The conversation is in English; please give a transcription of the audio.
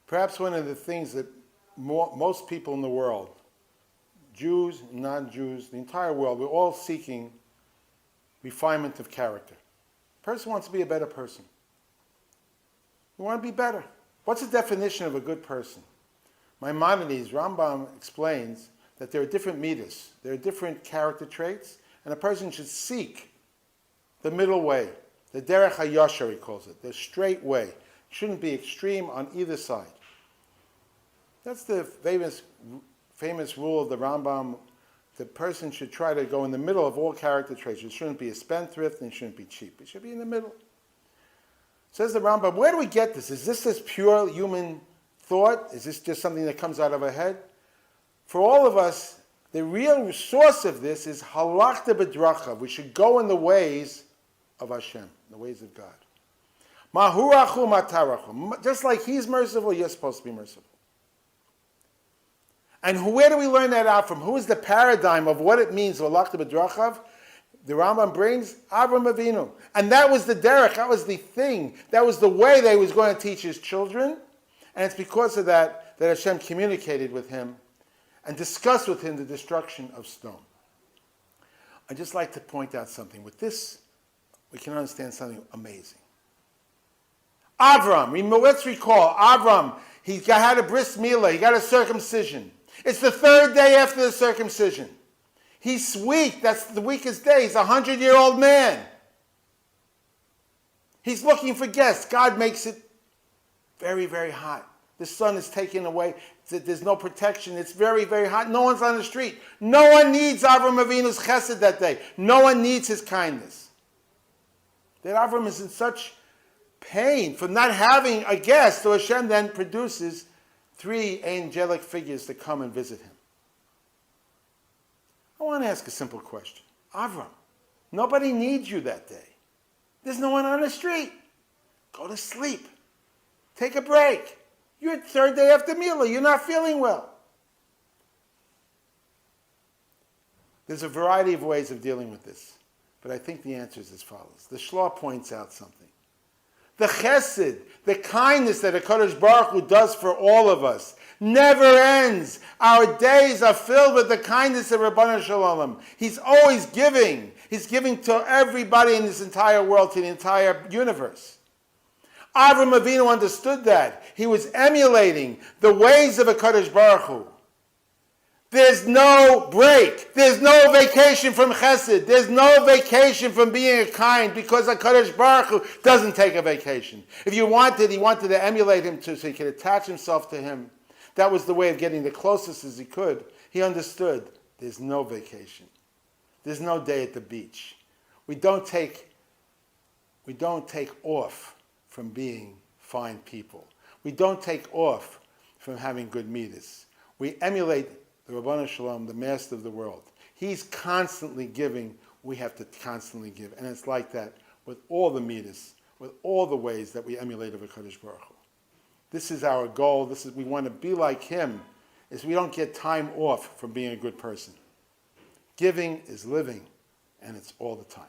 Perhaps one of the things that most people in the world, Jews, non-Jews, the entire world, we're all seeking refinement of character. A person wants to be a better person. We want to be better. What's the definition of a good person? Maimonides, Rambam explains that there are different midas, there are different character traits, and a person should seek the middle way, the derech hayashar he calls it, the straight way. It shouldn't be extreme on either side. That's the famous rule of the Rambam. The person should try to go in the middle of all character traits. It shouldn't be a spendthrift and it shouldn't be cheap. It should be in the middle. Says the Rambam, where do we get this? Is this pure human thought? Is this just something that comes out of our head? For all of us, the real source of this is halachta b'drachav. We should go in the ways of Hashem, the ways of God. Mahurachu matarachu. Just like He's merciful, you're supposed to be merciful. And where do we learn that out from? Who is the paradigm of what it means, halachta b'drachav? The Rambam brings Avraham Avinu. And that was the derech, that was the thing, that was the way that He was going to teach His children. And it's because of that that Hashem communicated with him and discussed with him the destruction of stone. I'd just like to point out something. With this, we can understand something amazing. Avraham, let's recall, Avraham, he had a bris milah, he got a circumcision. It's the third day after the circumcision. He's weak, that's the weakest day. He's a 100-year-old man. He's looking for guests. God makes it very, very hot. The sun is taken away. There's no protection. It's very, very hot. No one's on the street. No one needs Avraham Avinu's chesed that day. No one needs his kindness. That Avraham is in such pain from not having a guest, so Hashem then produces 3 angelic figures to come and visit him. I want to ask a simple question. Avraham, nobody needs you that day. There's no one on the street. Go to sleep. Take a break. You're third day after Milah. You're not feeling well. There's a variety of ways of dealing with this, but I think the answer is as follows. The Shloh points out something. The chesed, the kindness that HaKadosh Baruch Hu does for all of us, never ends. Our days are filled with the kindness of Rabbanu Shalom. He's always giving. He's giving to everybody in this entire world, to the entire universe. Avraham Avinu understood that. He was emulating the ways of HaKadosh Baruch Hu. There's no break. There's no vacation from chesed. There's no vacation from being kind because HaKadosh Baruch Hu doesn't take a vacation. If he wanted to emulate him so he could attach himself to him. That was the way of getting the closest as he could. He understood there's no vacation. There's no day at the beach. We don't take off from being fine people. We don't take off from having good midas. We emulate the Rabbanu Shalom, the master of the world. He's constantly giving. We have to constantly give. And it's like that with all the midas, with all the ways that we emulate of HaKadosh Baruch Hu. This is our goal. We want to be like him, is we don't get time off from being a good person. Giving is living, and it's all the time.